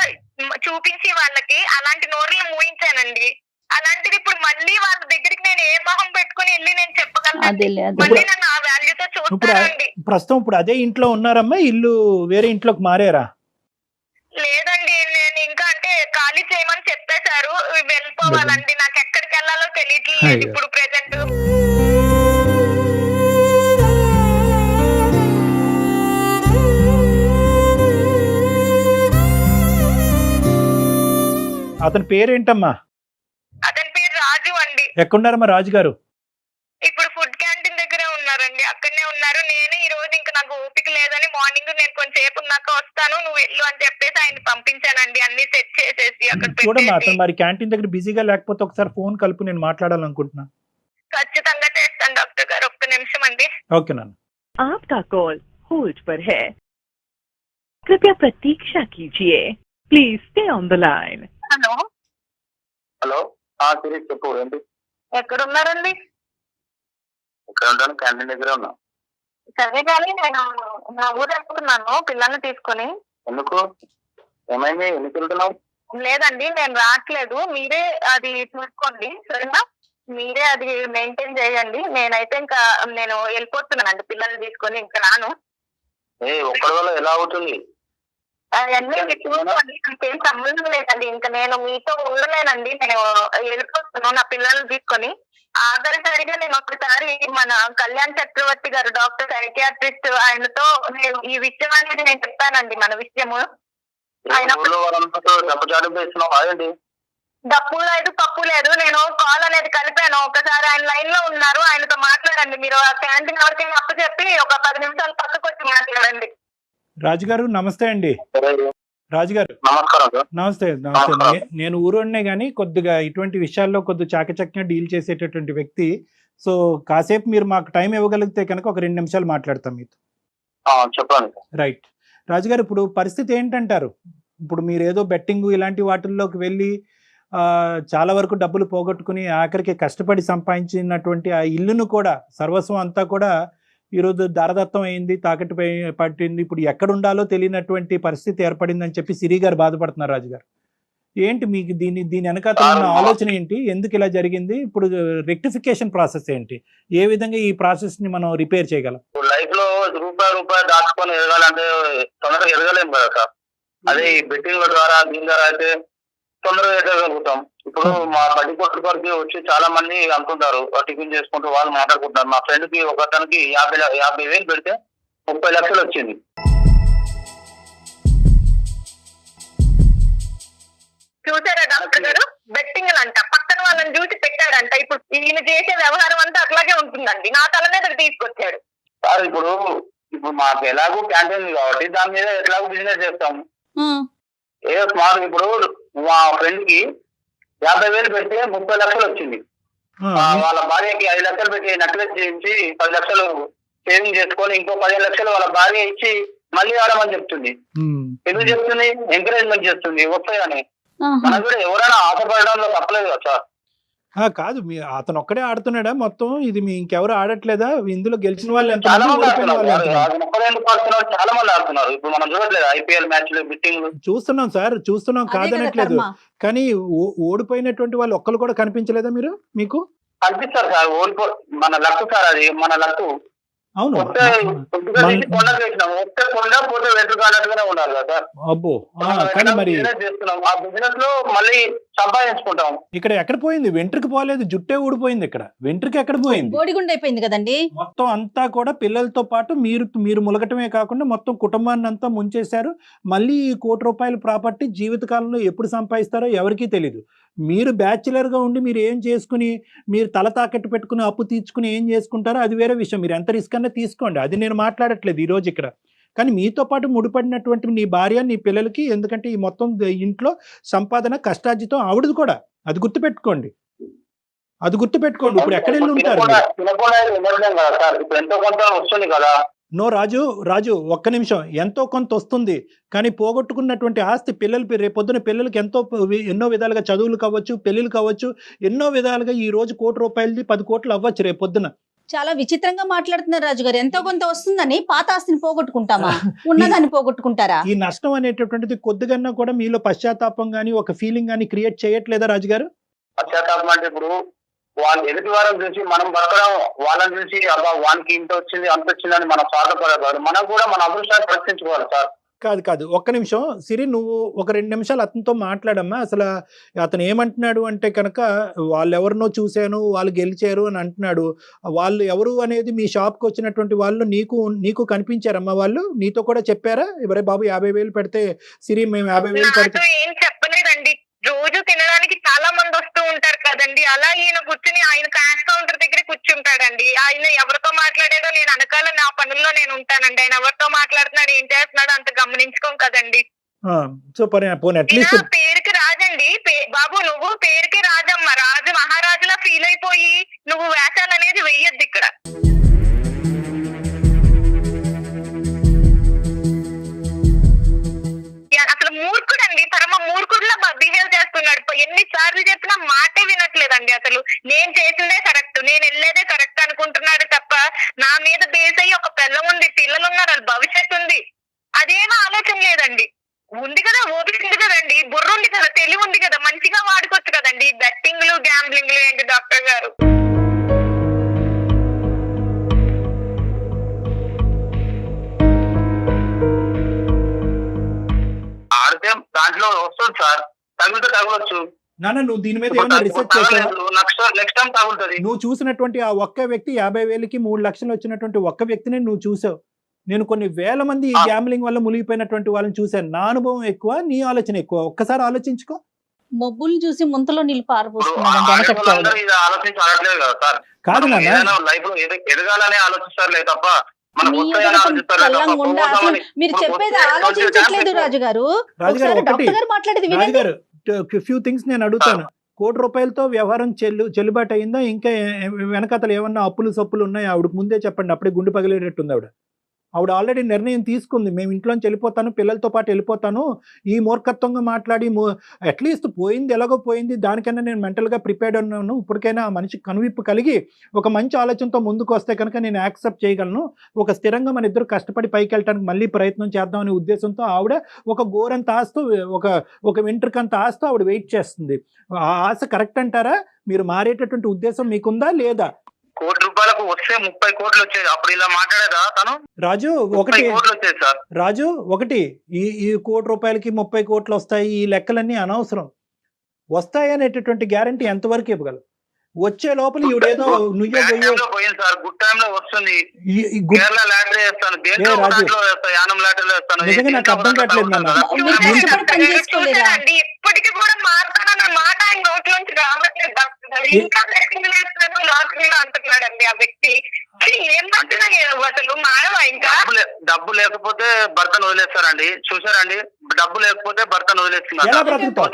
చూపించి వాళ్ళకి అలాంటి నోరులు మూయించానండి. అలాంటిది ఇప్పుడు మళ్ళీ వాళ్ళ దగ్గరికి నేను ఏ మొహం పెట్టుకుని వెళ్ళి నేను చెప్పగలను? అదేలే అదే. మళ్ళీ నన్ను ఆ వాల్యూతో ఇప్పుడు చూస్తానండి. ప్రస్తుతం ఇప్పుడు అదే ఇంట్లో ఉన్నారమ్మా? ఇల్లు వేరే ఇంట్లోకి మారారా? లేదండి, నేను ఇంకా అంటే ఖాళీ చేయమని చెప్పేశారు. వెళ్ళిపోవాలండి, నాకు ఎక్కడికి వెళ్ళాలో తెలియట్లేదు అయ్యో. ఇప్పుడు ప్రెసెంట్. అతని పేరేంటమ్మా? అతని పేరు రాజు అండి. ఎక్కడున్నారమ్మా రాజు గారు? ఇప్పుడు ఫుడ్ క్యాంటీన్ దగ్గరే ఉన్నారండి, అక్కడనే ఉన్నారు. నేను ఈ రోజు ఇంకా నాకు ఓపిక లేదని మార్నింగ్ నేను కొంచెంసేపు ఉన్నాక వస్తాను, నువ్వు వెళ్ళు అని చెప్పేసి ఆయన పంపించానండి, అన్ని సెట్ చేసేసి అక్కడ చూడమ్మా, పెట్టేసి. అతను మరి క్యాంటీన్ దగ్గర బిజీగా లేకపోతే ఒకసారి ఫోన్ కలుపు, నేను మాట్లాడాలనుకుంటున్నా. ఖచ్చితంగా చేస్తాను డాక్టర్ గారు, ఒక్క నిమిషం అండి. ఓకే నాన్న. आपका कॉल होल्ड पर है, कृपया प्रतीक्षा कीजिए, please stay on the line. Hello, hello Siri చెప్పు. ఏంటి? ఎక్కడ ఉన్నారండి? ఇక్కడ ఉంటాను, క్యాంటీన్ దగ్గరే ఉన్నా. సరే కానీ నేను నా ఊరు వెళ్తున్నాను పిల్లల్ని తీసుకొని. ఎందుకు? ఏమైంది? ఎందుకు వెళ్తున్నావు? లేదండి, నేను రావట్లేదు, మీరే అది చూసుకోండి సరేనా? మీరే అది మెయింటైన్ చేయండి. నేనైతే ఇంకా నేను వెళ్ళిపోతున్నానండి పిల్లల్ని తీసుకొని, ఇంకా రాను. ఒక్కడి వల్ల ఎలా అవుతుంది? అవన్నీ మీరు చూసుకోండి, నాకేం సంబంధం లేదండి. ఇంకా నేను మీతో ఉండలేనండి, నేను వెళ్ళిపోతున్నాను నా పిల్లల్ని తీసుకొని. ఆఖరిసారిగా నేను ఒకసారి మన కళ్యాణ్ చక్రవర్తి గారు డాక్టర్ సైకియాట్రిస్ట్, ఆయనతో నేను ఈ విషయం అనేది నేను చెప్తానండి, మన విషయము. ఆయన ఊళ్ళో వాళ్ళంతా డబ్బు చాటు వేస్తున్నావా ఏంటి? డప్పు లేదు తప్పు లేదు, నేను కాల్ అనేది కలిపాను. ఒకసారి ఆయన లైన్ లో ఉన్నారు, ఆయనతో మాట్లాడండి. మీరు ఆ క్యాంటీన్ ఎవరికైనా అప్పు చెప్పి ఒక 10 నిమిషాలు పక్కకు వచ్చి మాట్లాడండి. రాజు గారు నమస్తే అండి. రాజు గారు నమస్కారం సార్. నమస్తే. నేను ఊరోనే కానీ కొద్దిగా ఇటువంటి విషయాల్లో కొద్దిగా చాకచక్యంగా డీల్ చేసేటటువంటి వ్యక్తి. సో కాసేపు మీరు మాకు టైం ఇవ్వగలిగితే కనుక ఒక 2 నిమిషాలు మాట్లాడతాం మీతో. చెప్పండి. రైట్. రాజుగారు, ఇప్పుడు పరిస్థితి ఏంటంటారు? ఇప్పుడు మీరు ఏదో బెట్టింగ్ ఇలాంటి వాటిల్లోకి వెళ్ళి చాలా వరకు డబ్బులు పోగొట్టుకుని ఆఖరికి కష్టపడి సంపాదించినటువంటి ఆ ఇల్లును కూడా, సర్వస్వం అంతా కూడా ఈరోజు దారదత్తం అయింది, తాకట్టు పట్టింది. ఇప్పుడు ఎక్కడ ఉండాలో తెలియనటువంటి పరిస్థితి ఏర్పడిందని చెప్పి సిరి గారు బాధపడుతున్నారు. రాజుగారు, ఏంటి మీకు దీని వెనకాల ఉన్న ఆలోచన ఏంటి? ఎందుకు ఇలా జరిగింది? ఇప్పుడు రెక్టిఫికేషన్ ప్రాసెస్ ఏంటి? ఏ విధంగా ఈ ప్రాసెస్ ని మనం రిపేర్ చేయగలం? లైఫ్ లో రూపాయి దాచుకొని ఎదగాలంటే తొందరగా ఎదగలేము కదా సార్. అదే ఈ బెట్టింగ్ ద్వారా దీని ద్వారా అయితే తొందరగా ఎదగలుగుతాం. ఇప్పుడు మా బడ్డీ కొట్టు వరకు వచ్చి చాలా మంది అనుకుంటారు, టిఫిన్ చేసుకుంటూ వాళ్ళు మాట్లాడుకుంటున్నారు. మా ఫ్రెండ్ కి ఒకతనికి 50,000 పెడితే 30 లక్షలు వచ్చింది. చూసారా డాక్టర్ గారు? బెట్టింగ్ అంట, పక్కన వాళ్ళని చూసి పెట్టాడంట. ఇప్పుడు ఈయన చేసే వ్యవహారం అంతా అట్లాగే ఉంటుందండి. నా తల మీద తీసుకొచ్చాడు. సార్ ఇప్పుడు మాకు ఎలాగో క్యాంటీన్ కాబట్టి దాని మీద ఎట్లాగో బిజినెస్ చేస్తాము. ఏదో స్మార్ట్ ఇప్పుడు మా ఫ్రెండ్ కి 50,000 పెడితే 30 లక్షలు వచ్చింది. వాళ్ళ భార్యకి 5 లక్షలు పెట్టి నెక్లెస్ చేయించి 10 లక్షలు సేవింగ్ చేసుకొని ఇంకో 15 లక్షలు వాళ్ళ భార్య ఇచ్చి మళ్ళీ ఆడమని చెప్తుంది. ఎందుకు చెప్తుంది? ఎంకరేజ్మెంట్ చేస్తుంది వస్తాయని. మనకు కూడా ఎవరైనా ఆశపడడంలో తప్పలేదు కదా సార్. కాదు, మీ అతను ఒక్కడే ఆడుతున్నాడా మొత్తం? ఇది మీ ఇంకెవరు ఆడట్లేదా? ఇందులో గెలిచిన వాళ్ళు ఎంత చాలా మంది ఆడుతున్నారు. చాలా మంది ఆడుతున్నారు. ఇప్పుడు మనం చూడట్లేదు ఐపీఎల్ మ్యాచ్లు, బిట్టింగ్లు చూస్తున్నాం సార్, చూస్తున్నాం, కాదనట్లేదు. కానీ ఓడిపోయినటువంటి వాళ్ళు ఒక్కరు కూడా కనిపించలేదా మీకు? కనిపిస్తారు సార్. మన లక్కు సార్, అది మన లక్కు. అవును, కొండ చేసినాం, వస్తే కొండ పోతే వెంట్రుక అన్నట్టుగానే ఉండాలి కదా సార్. అబ్బో, కానీ మరి చేస్తున్నాం, ఆ బిజినెస్ లో మళ్ళీ సంపాదించుకుంటాం. ఇక్కడ ఎక్కడ పోయింది? వెంట్రుక పోలేదు, జుట్టే ఊడిపోయింది. ఇక్కడ వెంట్రుక ఎక్కడ పోయింది? బోడిగుండ అయిపోయింది కదండి. మొత్తం అంతా కూడా పిల్లలతో పాటు మీరు ములగటమే కాకుండా మొత్తం కుటుంబాన్ని అంతా ముంచేశారు. మళ్ళీ ఈ ₹1,00,00,000 ప్రాపర్టీ జీవితకాలంలో ఎప్పుడు సంపాదిస్తారో ఎవరికీ తెలీదు. మీరు బ్యాచులర్ గా ఉండి మీరు ఏం చేసుకుని, మీరు తల తాకట్టు పెట్టుకుని అప్పు తీర్చుకుని ఏం చేసుకుంటారో అది వేరే విషయం. మీరు ఎంత రిస్క్ అన్నా తీసుకోండి, అది నేను మాట్లాడట్లేదు ఈ రోజు ఇక్కడ. కానీ మీతో పాటు ముడిపడినటువంటి నీ భార్య, నీ పిల్లలకి, ఎందుకంటే ఈ మొత్తం ఇంట్లో సంపాదన కష్టార్జితం ఆవిడది కూడా, అది గుర్తుపెట్టుకోండి. ఇప్పుడు ఎక్కడ వెళ్ళి ఉంటారు? ఎంతో కొంత వస్తుంది కదా. నో రాజు ఒక్క నిమిషం. ఎంతో కొంత వస్తుంది, కానీ పోగొట్టుకున్నటువంటి ఆస్తి పిల్లలు రేపొద్దున పిల్లలకి ఎన్నో విధాలుగా చదువులు కావచ్చు, పెళ్లిళ్ళు కావచ్చు, ఎన్నో విధాలుగా ఈ రోజు ₹1,00,00,000 10 కోట్లు అవ్వచ్చు రేపొద్దున. చాలా విచిత్రంగా మాట్లాడుతున్నారు రాజు గారు. ఎంతో కొంత వస్తుందని పాత ఆస్తిని పోగొట్టుకుంటామా? ఉన్నదాన్ని పోగొట్టుకుంటారా? ఈ నష్టం అనేటటువంటిది కొద్దిగా కూడా మీలో పశ్చాత్తాపం గానీ ఒక ఫీలింగ్ గానీ క్రియేట్ చేయట్లేదా రాజు గారు? పశ్చాత్తాపం అంటే ఇప్పుడు వాళ్ళు ఎదుటి వారం చూసి మనం బతకడం, వాళ్ళని చూసి అబ్బా వానికి ఇంత వచ్చింది అంత వచ్చిందని మనం స్వార్థపడకూడదు. మనం కూడా మన అదృష్టాన్ని ప్రశ్నించుకోవాలి సార్. కాదు ఒక్క నిమిషం సిరి, నువ్వు ఒక 2 నిమిషాలు అతనితో మాట్లాడమ్మా. అసలు అతను ఏమంటున్నాడు అంటే కనుక, వాళ్ళు ఎవరినో చూశాను, వాళ్ళు గెలిచారు అని అంటున్నాడు. వాళ్ళు ఎవరు అనేది మీ షాప్కి వచ్చినటువంటి వాళ్ళు నీకు కనిపించారమ్మా? వాళ్ళు నీతో కూడా చెప్పారా? ఎవరే బాబు 50,000 పెడితే సిరి మేము 50,000 పెడితే? ఏం చెప్పలేదండి. రోజు తినడానికి చాలా మంది వస్తూ ఉంటారు కదండి. అలా ఈయన కూర్చుని ఆయన క్యాష్ కౌంటర్ దగ్గర కూర్చుంటాడండి. ఆయన ఎవరితో మాట్లాడేదో నేను అనకాల నా పనుల్లో నేను ఉంటానండి. ఆయన ఎవరితో మాట్లాడుతున్నాడు, ఏం చేస్తున్నాడు అంత గమనించుకోం కదండి. సో అట్లీస్ట్ పేరుకి రాజండి. బాబు నువ్వు పేరుకి రాజమ్మ, రాజు మహారాజులా ఫీల్ అయిపోయి నువ్వు వేషాలు అనేది వెయ్యొద్దు ఇక్కడ. అసలు మూర్ఖుడండి, పరమ మూర్ఖుడులా బిహేవ్ చేస్తున్నాడు. ఎన్నిసార్లు చెప్పినా మాటే వినట్లేదండి. అసలు నేను చేసిందే కరెక్ట్, నేను వెళ్ళేదే కరెక్ట్ అనుకుంటున్నాడు తప్ప నా మీద బేస్ అయ్యి ఒక పిల్లం ఉంది, పిల్లలు ఉన్నారు, వాళ్ళ భవిష్యత్తు ఉంది, అదేమో ఆలోచన లేదండి. ఉంది కదా, ఓపిక ఉంది కదండి, బుర్ర ఉంది కదా, తెలివి ఉంది కదా, మంచిగా వాడుకోవచ్చు కదండి. బెట్టింగ్లు గ్యాంబ్లింగ్లు ఏంటి డాక్టర్ గారు? ఆడితే దాంట్లో వస్తుంది సార్, తగిలితే తగలొచ్చు. నాన్న, నువ్వు దీని మీద ఏమైనా రిసెర్చ్ చేసావా? నెక్స్ట్ టైం తగులుతుంది. నువ్వు చూసినటువంటి ఆ ఒక్క వ్యక్తి 50,000కి 3 లక్షలు వచ్చినటువంటి ఒక్క వ్యక్తిని నువ్వు చూసావు. నేను కొన్ని వేల మంది ఈ గ్యాంబ్లింగ్ వల్ల మునిగిపోయినటువంటి వాళ్ళని చూశాను. నా అనుభవం ఎక్కువ, నీ ఆలోచన ఎక్కువ. ఒక్కసారి ఆలోచించుకో. మబ్బులు చూసి ముంతలో నీళ్ళు కాదు నాన్న, లైఫ్ లో ఎదగాలని ఆలోచిస్తారులే తప్ప మీరు చెప్పేది ఆలోచించట్లేదు రాజు గారు. ఫ్యూ థింగ్స్ నేను అడుగుతాను. ₹1,00,00,000తో వ్యవహారం చెల్లుబాటు అయిందా? ఇంకా వెనకతలు ఏమన్నా అప్పులు సప్పులు ఉన్నాయి? ఆవిడకు ముందే చెప్పండి, అప్పుడే గుండె పగిలేటట్టుంది ఆవిడ ఆల్రెడీ నిర్ణయం తీసుకుంది. మేము ఇంట్లోంచి వెళ్ళిపోతాను, పిల్లలతో పాటు వెళ్ళిపోతాను. ఈ మూర్ఖత్వంగా మాట్లాడి అట్లీస్ట్ పోయింది ఎలాగో పోయింది, దానికైనా నేను మెంటల్గా ప్రిపేర్డ్ ఉన్నాను. ఇప్పటికైనా ఆ మనిషి కనువిప్పు కలిగి ఒక మంచి ఆలోచనతో ముందుకు వస్తే కనుక నేను యాక్సెప్ట్ చేయగలను. ఒక స్థిరంగా మన ఇద్దరు కష్టపడి పైకి వెళ్ళడానికి మళ్ళీ ప్రయత్నం చేద్దామనే ఉద్దేశంతో ఆవిడ ఒక గోరంత ఆస్తూ ఒక వెంట్రుకంత ఆస్తూ ఆవిడ వెయిట్ చేస్తుంది. ఆ ఆశ కరెక్ట్ అంటారా? మీరు మారేటటువంటి ఉద్దేశం మీకుందా లేదా? ₹1,00,00,000 వస్తే 30 కోట్లు వచ్చేది. అప్పుడు ఇలా మాట్లాడేదా తను? రాజు ఒకటి ఈ ₹1,00,00,000కి 30 కోట్లు వస్తాయి, ఈ లెక్కలన్నీ అనవసరం. వస్తాయి అనేటటువంటి గ్యారంటీ ఎంతవరకు ఇవ్వగలరు? వచ్చే లోపల ఈవిడేదో నుయ్యో బ్యాడ్ గొయ్యో టైమ్ లో పోయింది సార్, గుడ్ టైమ్ లో వస్తుంది. గుడ్ కేరళ లాటరీ వేస్తాను, దేంట్లో ఏ రాజు, దాంట్లో వేస్తాను, యానం లాటరీలో వేస్తాను. నిజంగా నాకు అర్థం కావట్లేదు నాన్న. మీరు కష్టపడి పని చేసుకోలేరా? చూసారండి, ఇప్పటికీ కూడా మాట్లాడాలన్న మాట ఆయన నోటి నుంచి రావట్లేదు డాక్టర్ గారు. ఇంకా బ్యాటింగ్ వేస్తున్నాడు, లాటరీలో అంటున్నాడండి ఆ వ్యక్తి. ఏం పడుతున్నాయి అసలు మానవా ఇంకా? డబ్బు లేకపోతే భర్తను వదిలేస్తారండి, చూసారండి. డబ్బు లేకపోతే భర్తను ఎలా వదిలేస్తున్నారు. బ్రతుకుతావు?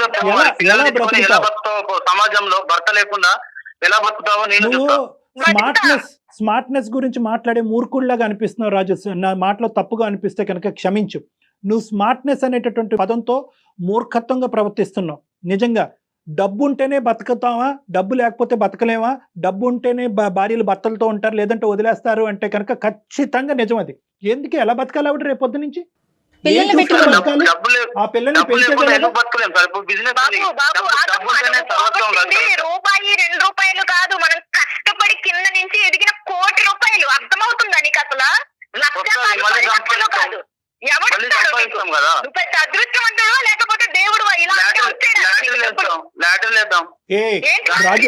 పిల్లల్ని ఎలా తీసుకొని ఎలా బ్రతుకుతావు? బతుకుతావు సమాజంలో? భర్త లేకుండా ఎలా బతుకుతావో నేను నువ్వు చెప్తా. స్మార్ట్నెస్ గురించి మాట్లాడే మూర్ఖుల్లాగా అనిపిస్తున్నావు రాజు. నా మాటలో తప్పుగా అనిపిస్తే కనుక క్షమించు. నువ్వు స్మార్ట్నెస్ అనేటటువంటి పదంతో మూర్ఖత్వంగా ప్రవర్తిస్తున్నావు. నిజంగా డబ్బు ఉంటేనే బతుకుతావా, డబ్బు లేకపోతే బతకలేవా, డబ్బు ఉంటేనే భార్యలు భర్తలతో ఉంటారు లేదంటే వదిలేస్తారు అంటే కనుక ఖచ్చితంగా నిజం అది. ఎందుకు ఎలా బతకాలి ఆవిడ రేపొద్దు నుంచి? పిల్లల్ని ఏం పెట్టుకొని చూసుకొని బతకాలి? ఆ పిల్లల్ని డబ్బు లేకుండా పెంచేదే ఎందుకు బతకలేం సార్? ఇప్పుడు బిజినెస్ బాబు డబ్బు ఉంటేనే సర్వస్వం కాదు. రూపాయి 2 రూపాయలు కాదు, మనం కష్టపడి కింద నుంచి ఎదిగిన కోటి రూపాయలు. అర్థమవుతుందా నీకు అసలు? లక్ష కాదు, 10 లక్షలు కాదు. ఎవడు మళ్ళీ ఇస్తాడు సంపాదిస్తాం నీకు? కదా. నువ్వు పెద్ద అదృష్టవంతుడు లేకపోతే దేవుడు ఇలా అంటే వచ్చాడా నీకు డబ్బులు? లాటరీ లేద్దాం. ఏ ఏంటి? రాజు,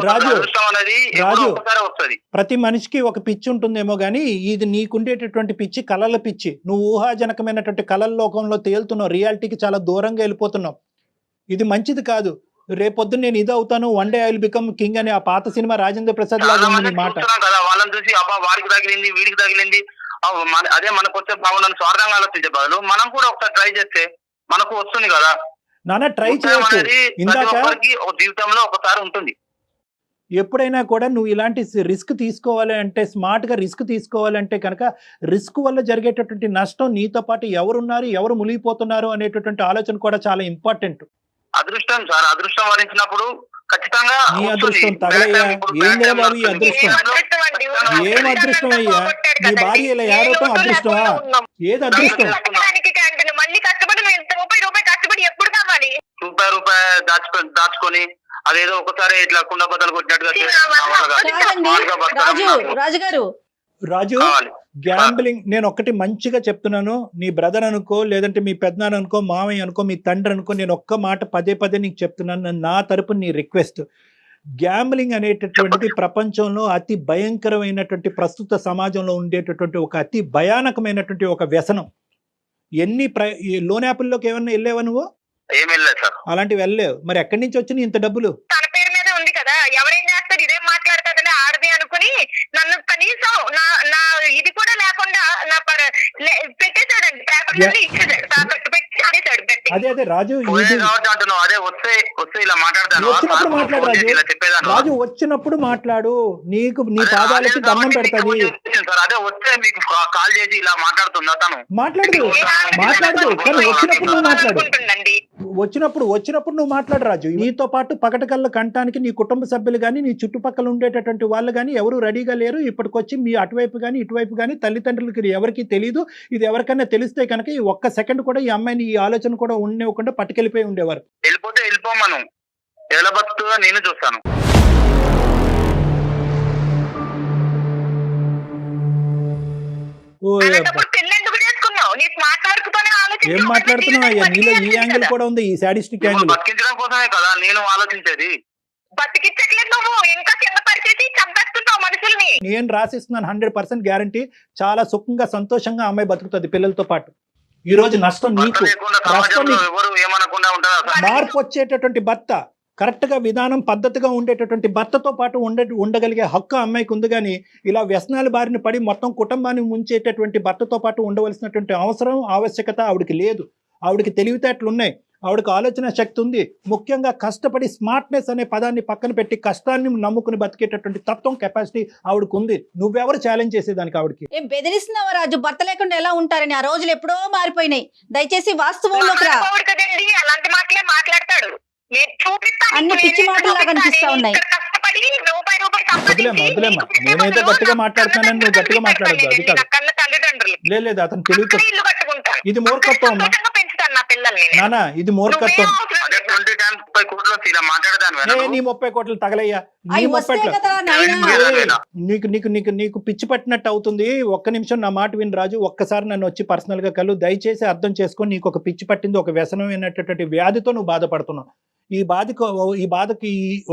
రాజు, అదృష్టం అనేది రాజు, ఒకసారి వస్తుంది. ప్రతి మనిషికి ఒక పిచ్చి ఉంటుందేమో కానీ ఇది నీకుండేటటువంటి పిచ్చి కళల పిచ్చి. నువ్వు ఊహాజనకమైనటువంటి కళల లోకంలో తేలుతున్నావు, రియాలిటీకి చాలా దూరంగా వెళ్ళిపోతున్నావు. ఇది మంచిది కాదు. రేపొద్దున నేను ఇది అవుతాను, one day I will become king అని ఆ పాత సినిమా రాజేంద్ర ప్రసాద్ లాగా ఉంది నీ మాట. చూస్తున్నాం కదా, వాళ్ళని చూసి అబ్బా వాడికి తగిలింది, వీడికి తగిలింది, అదే మనకు వచ్చే బాగుందని స్వార్థంగా ఆలోచించే బదులు మనం కూడా ఒకసారి ట్రై చేస్తే మనకు వస్తుంది కదా. నాన్న ట్రై ఉద్యోగం చేయొచ్చు. అనేది ప్రతి ఇందాక ఒక్కరికి ఒక జీవితంలో ఒకసారి ఉంటుంది. ఎప్పుడైనా కూడా నువ్వు ఇలాంటి రిస్క్ తీసుకోవాలి అంటే, స్మార్ట్గా రిస్క్ తీసుకోవాలంటే కనుక రిస్క్ వల్ల జరిగేటటువంటి నష్టం నీతో పాటు ఎవరున్నారు, ఎవరు మునిగిపోతున్నారు అనేటటువంటి ఆలోచన కూడా చాలా ఇంపార్టెంట్. అదృష్టం సార్, అదృష్టం వరించినప్పుడు ఖచ్చితంగా నీ వస్తుంది. అదృష్టం తగలయ్యా. ఏందిరా బాబు ఈ అదృష్టం? ఏం అదృష్టం అయ్యా? నీ భార్య ఇలా ఏడవటం అదృష్టమా? ఏది అదృష్టం? మళ్ళీ కష్టపడి నువ్వు ఎంత రూపాయి కష్టపడి ఎప్పుడు కావాలి? రూపాయి దాచుకొని అదేదో ఒకసారి ఇట్లా కుండ బద్దలు కొట్టినట్టుగా కాదండి రాజు గారు, రాజు, గ్యాంబ్లింగ్ నేను ఒక్కటి మంచిగా చెప్తున్నాను. నీ బ్రదర్ అనుకో, లేదంటే మీ పెద్దనాన్న అనుకో, మామయ్య అనుకో, మీ తండ్రి అనుకో, నేను ఒక్క మాట పదే పదే నీకు చెప్తున్నాను. నా తరపున నీ రిక్వెస్ట్, గ్యాంబ్లింగ్ అనేటటువంటిది ప్రపంచంలో అతి భయంకరమైనటువంటి, ప్రస్తుత సమాజంలో ఉండేటటువంటి ఒక అతి భయానకమైనటువంటి ఒక వ్యసనం. ఎన్ని లోన్ యాప్ల్లోకి ఏమన్నా వెళ్ళావా నువ్వు? ఏం వెళ్ళలేదు సార్. అలాంటివి వెళ్ళలేవు. మరి ఎక్కడి నుంచి వచ్చినాయి ఇంత డబ్బులు? తన పేరు మీద ఉంది కదా, ఎవరేం చేస్తారు, ఇదేం మాట్లాడతాడని ఆడది అనుకుని నన్ను కనీసం నా ఇది కూడా లేకుండా నా పెట్టేశాడండి. పేపర్ ఇచ్చేసాడు, పెట్టి ఆడేశాడు పెట్టి. అదే రాజు, అంటున్నావు. అదే వస్తే ఇలా మాట్లాడతాను, వచ్చినప్పుడు మాట్లాడు రాజు. ఇలా చెప్పేదాను. రాజు వచ్చినప్పుడు మాట్లాడు, నీకు నీ పాదాలకి దండం పెడతాది. సార్ అదే వస్తే మీకు కాల్ చేసి ఇలా మాట్లాడుతుందా తను? మాట్లాడదు కానీ వచ్చినప్పుడు నువ్వు మాట్లాడు. అనుకుంటుందండి. వచ్చినప్పుడు నువ్వు మాట్లాడు రాజు. నీతో పాటు పగటకళ్ళ కంటానికి నీ కుటుంబ సభ్యులు కానీ, నీ చుట్టుపక్కల ఉండేటటువంటి వాళ్ళు కానీ ఎవరు రెడీగా లేరు. ఇప్పటికొచ్చి మీ అటువైపు కానీ ఇటువైపు కానీ తల్లిదండ్రులకి ఎవరికి తెలియదు. ఇది ఎవరికైనా తెలిస్తే కనుక ఈ ఒక్క సెకండ్ కూడా ఈ అమ్మాయిని ఈ ఆలోచన కూడా ఉండనివ్వకుండా పట్టుకెళ్ళిపోయి ఉండేవారు. వెళ్ళిపోతే వెళ్ళిపోమను, ఎలా బతుకుతుందో నేను చూస్తాను. ఏం మాట్లాడుతున్నావు అయ్యా? నీలో ఈ యాంగిల్ కూడా ఉంది, ఈ సాడిస్టిక్ యాంగిల్. బతికించడం కోసమే కదా నేను ఆలోచించేది. బతికించట్లేదు, నువ్వు ఇంకా కింద పరిచేసి చంపేస్తున్నావు మనుషుల్ని. నేను రాసిస్తున్నాను 100% గ్యారంటీ. చాలా సుఖంగా సంతోషంగా అమ్మాయి బతుకుతుంది పిల్లలతో పాటు. ఈ రోజు నష్టం నీకు, నష్టం నీకు. ఎవరు ఏమనకుండా ఉంటారా? మార్పు వచ్చేటటువంటి భర్త, కరెక్ట్ గా విధానం పద్ధతిగా ఉండేటటువంటి భర్తతో పాటు ఉండగలిగే హక్కు అమ్మాయికి ఉంది. కానీ ఇలా వ్యసనాల బారిన పడి మొత్తం కుటుంబాన్ని ముంచేటటువంటి భర్తతో పాటు ఉండవలసినటువంటి అవసరం, ఆవశ్యకత ఆవిడకి లేదు. ఆవిడకి తెలివితేటలు ఉన్నాయి, ఆవిడకి ఆలోచన శక్తి ఉంది. ముఖ్యంగా కష్టపడి స్మార్ట్నెస్ అనే పదాన్ని పక్కన పెట్టి కష్టాన్ని నమ్ముకుని బతికేటటువంటి తత్వం, కెపాసిటీ ఆవిడకు ఉంది. నువ్వెవరు ఛాలెంజ్ చేసేదానికి ఆవిడకి? ఏం బెదిరిస్తున్నావా రాజు? భర్త లేకుండా ఎలా ఉంటారని? ఆ రోజులు ఎప్పుడో మారిపోయినాయి. దయచేసి వాస్తవంలోకి రా. కదండి అలాంటి మాటలే మాట్లాడతాడు. నేను చూపిస్తాను, అన్ని పిచ్చి మాటల్లా కనిపిస్తా ఉన్నాయి. కష్టపడి రూపాయి వదిలేమ్మా. నేనైతే గట్టిగా మాట్లాడుతున్నానని నువ్వు గట్టిగా మాట్లాడద్దు. అది కాదు. తల్లిదండ్రులు లేదు, అతను తెలివితో ఇల్లు కట్టుకుంటాను. ఇది మూర్ఖత్వం అమ్మా. పెంచుతాను నా పిల్లల్ని. నానా ఇది మూర్ఖత్వం. 20 times 30 కోట్లు ఇలా మాట్లాడదాను. నీ 30 కోట్లు తగలయ్యా. నీ అవి 30 వస్తే కదా నాయనా. నీకు నీకు నీకు నీకు పిచ్చి పట్టినట్టు అవుతుంది. ఒక్క నిమిషం నా మాట విని రాజు. ఒక్కసారి నన్ను వచ్చి పర్సనల్ గా కలు. దయచేసి అర్థం చేసుకొని నీకు ఒక పిచ్చి పట్టింది, ఒక వ్యసనం అయినటువంటి వ్యాధితో నువ్వు బాధపడుతున్నావు. ఈ బాధకి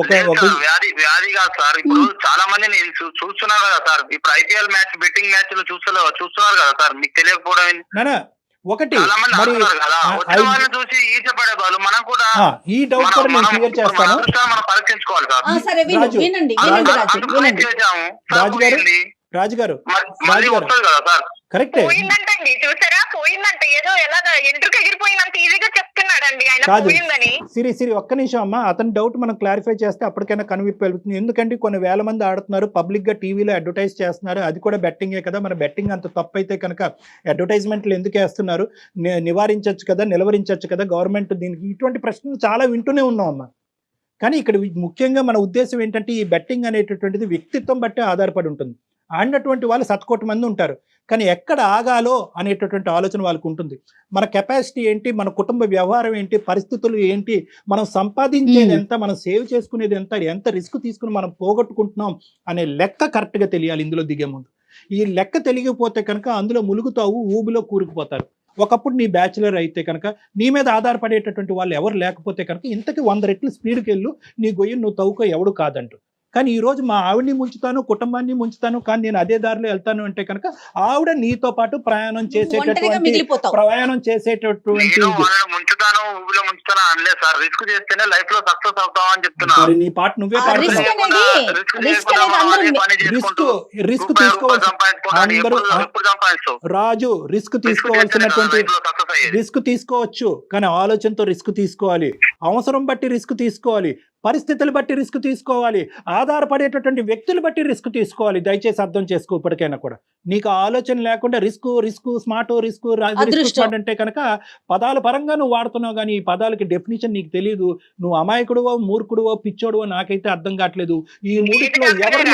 ఒక లేదు ఒక సార్, వ్యాధి కాదు సార్. ఇప్పుడు చాలా మంది నేను చూస్తున్నారు కదా సార్. ఇప్పుడు ఐపీఎల్ మ్యాచ్, బెట్టింగ్ మ్యాచ్లు చూస్తున్నారు కదా సార్. మీకు తెలియకపోవడం ఏంది? నానా ఒకటి చాలా మంది మరి ఆడుతున్నారు కదా. వచ్చిన వాళ్ళని చూసి ఈర్చపడే వాళ్ళు మనం కూడా ఈ డౌట్ కూడా నేను క్లియర్ చేస్తాను. మనం పరీక్షించుకోవాలి సార్. సరే రాజు, వినండి అందుకు రాజు వినండి. చేసాము. రాజు గారు, పోయింది. రాజు గారు మళ్ళీ వస్తుంది కదా సార్. కరెక్టే. పోయిందంటండి, చూసారా? పోయిందంట, ఏదో ఎలాగా ఎంట్రుకు ఎగిరిపోయినంత ఈజీగా చెప్తున్నాడండి ఆయన కాదు పోయిందని. సిరి ఒక్క నిమిషం అమ్మా, అతని డౌట్ మనం క్లారిఫై చేస్తే అప్పటికైనా కనువిప్పు వెళ్తుంది. ఎందుకంటే కొన్ని వేల మంది ఆడుతున్నారు, పబ్లిక్ గా టీవీలో అడ్వర్టైజ్ చేస్తున్నారు, అది కూడా బెట్టింగే కదా. మన బెట్టింగ్ అంత తప్పు అయితే కనుక అడ్వర్టైజ్మెంట్లు ఎందుకు వేస్తున్నారు, నివారించవచ్చు కదా, నిలవరించవచ్చు కదా గవర్నమెంట్ దీనికి. ఇటువంటి ప్రశ్నలు చాలా వింటూనే ఉన్నాం అమ్మా. కానీ ఇక్కడ ముఖ్యంగా మన ఉద్దేశం ఏంటంటే ఈ బెట్టింగ్ అనేటటువంటిది వ్యక్తిత్వం బట్టే ఆధారపడి ఉంటుంది. ఆడినటువంటి వాళ్ళు శతకోటి మంది ఉంటారు, కానీ ఎక్కడ ఆగాలో అనేటటువంటి ఆలోచన వాళ్ళకు ఉంటుంది. మన కెపాసిటీ ఏంటి, మన కుటుంబ వ్యవహారం ఏంటి, పరిస్థితులు ఏంటి, మనం సంపాదించేది ఎంత, మనం సేవ్ చేసుకునేది ఎంత రిస్క్ తీసుకుని మనం పోగొట్టుకుంటున్నాం అనే లెక్క కరెక్ట్గా తెలియాలి ఇందులో దిగే ముందు. ఈ లెక్క తెలియకపోతే కనుక అందులో ములుగుతావు, ఊబిలో కూరుకుపోతారు. ఒకప్పుడు నీ బ్యాచులర్ అయితే కనుక నీ మీద ఆధారపడేటటువంటి వాళ్ళు ఎవరు లేకపోతే కనుక ఇంతకి 100 రెట్లు స్పీడ్కి వెళ్ళు, నీ గొయ్యి నువ్వు తవ్వుకో, ఎవడు కాదంటూ. కానీ ఈ రోజు మా ఆవిడ్ని ముంచుతాను, కుటుంబాన్ని ముంచుతాను, కానీ నేను అదే దారిలో వెళ్తాను అంటే కనుక ఆవిడ నీతో పాటు ప్రయాణం చేసేటటువంటి నేను వాళ్ళని ముంచుతాను, ఊబిలో ముంచుతాను అనలేదు సార్. రిస్క్ చేస్తేనే లైఫ్ లో సక్సెస్ అవుతాం అని చెప్తున్నా. మరి నీ పాట నువ్వే పాడుతున్నావు. రిస్క్ తీసుకోవాల్సి రాజు, రిస్క్ తీసుకోవాల్సినటువంటి రిస్క్ తీసుకోవచ్చు, కానీ ఆలోచనతో రిస్క్ తీసుకోవాలి, అవసరం బట్టి రిస్క్ తీసుకోవాలి, పరిస్థితులు బట్టి రిస్క్ తీసుకోవాలి, ఆధారపడేటటువంటి వ్యక్తులు బట్టి రిస్క్ తీసుకోవాలి. దయచేసి అర్థం చేసుకో. ఇప్పటికైనా కూడా నీకు ఆలోచన లేకుండా రిస్క్ స్మార్ట్ రిస్క్ అంటే కనుక పదాల పరంగా నువ్వు వాడుతున్నావు, కానీ ఈ పదాలకి డెఫినేషన్ నీకు తెలియదు. నువ్వు అమాయకుడువో, మూర్ఖుడువో, పిచ్చోడువో నాకైతే అర్థం కావట్లేదు. ఈ మూడిట్లో ఎవరు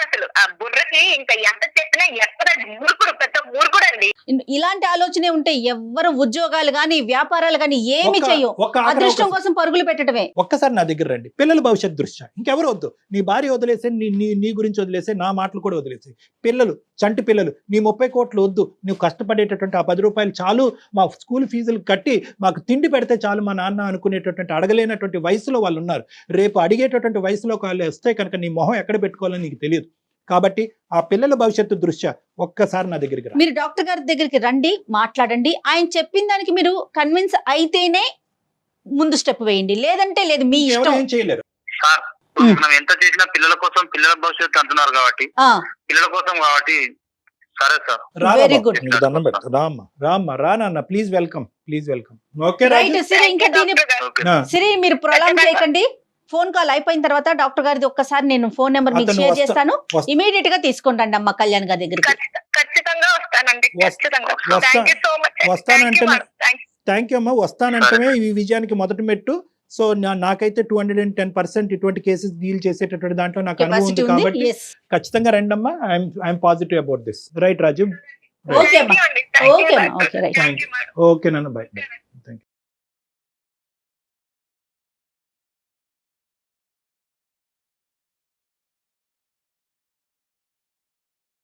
అసలు ఆ బుర్రకి ఇంకా ఎంత చెప్పినా ఎక్కడ మూర్ఖుడు, పెద్ద మూర్ఖుడు అండి. ఇలాంటి ఆలోచనే ఉంటే ఎవ్వరు ఉద్యోగాలు గాని వ్యాపారాలు గాని ఏమి చెయ్యం, అదృష్టం కోసం పరుగులు పెట్టడమే. ఒక్కసారి నా దగ్గర రండి, పిల్లల భవిష్యత్ దృష్ట్యా ఇంకెవరు వద్దు. నీ భార్య వదిలేసే, నీ గురించి వదిలేసే, నా మాటలు కూడా వదిలేసే. పిల్లలు, చంటి పిల్లలు, నీ 30 కోట్లు వద్దు. నువ్వు కష్టపడేటటువంటి ఆ 10 రూపాయలు చాలు, మా స్కూల్ ఫీజులు కట్టి మాకు తిండి పెడితే చాలు మా నాన్న అనుకునేటటువంటి అడగలేనటువంటి వయసులో వాళ్ళు ఉన్నారు. రేపు అడిగేటటువంటి వయసులో వాళ్ళు వస్తే కనుక నీ మొహం ఎక్కడ పెట్టుకోవాలని నీకు తెలియదు. కాబట్టి ఆ పిల్లల భవిష్యత్తు దృష్ట్యా ఒక్కసారి నా దగ్గరికి రా. మీరు డాక్టర్ గారి దగ్గరికి రండి, మాట్లాడండి. ఆయన చెప్పిన దానికి మీరు కన్విన్స్ అయితేనే ముందు స్టెప్ వేయండి, లేదంటే లేదు, మీ ఇష్టం. ఏం చేయలేరు సార్. మనం ఎంత చేసినా పిల్లల కోసం, పిల్లల భవిష్యత్తు అంటున్నారు కాబట్టి, పిల్లల కోసం కాబట్టి సరే సార్. Very good. దండం పెట్టు. రామ్మ ప్లీజ్ వెల్కమ్. ఓకే రైట్ సిరి, ఇంకా సిరి మీరు ప్రొలాంగ్ చేయకండి. ఫోన్ కాల్ అయిపోయిన తర్వాత డాక్టర్ గారిది ఒక్కసారి నేను ఫోన్ నెంబర్ మీకు షేర్ చేస్తాను, ఇమీడియట్ గా తీసుకొని రండి అమ్మ కళ్యాణ్ గారి దగ్గరికి. ఖచ్చితంగా వస్తానండి, ఖచ్చితంగా. థ్యాంక్ యూ అమ్మా. వస్తానంటే ఈ విజయానికి మొదటి మెట్టు. సో నాకైతే 210% ఇటువంటి కేసెస్ డీల్ చేసేటటువంటి దాంట్లో నాకు అనుభవం ఉంది కాబట్టి ఖచ్చితంగా రండి అమ్మా. I'm positive about this. Right Raju. Okay అమ్మా, ఓకే రైట్. ఓకే నాన్న, బై.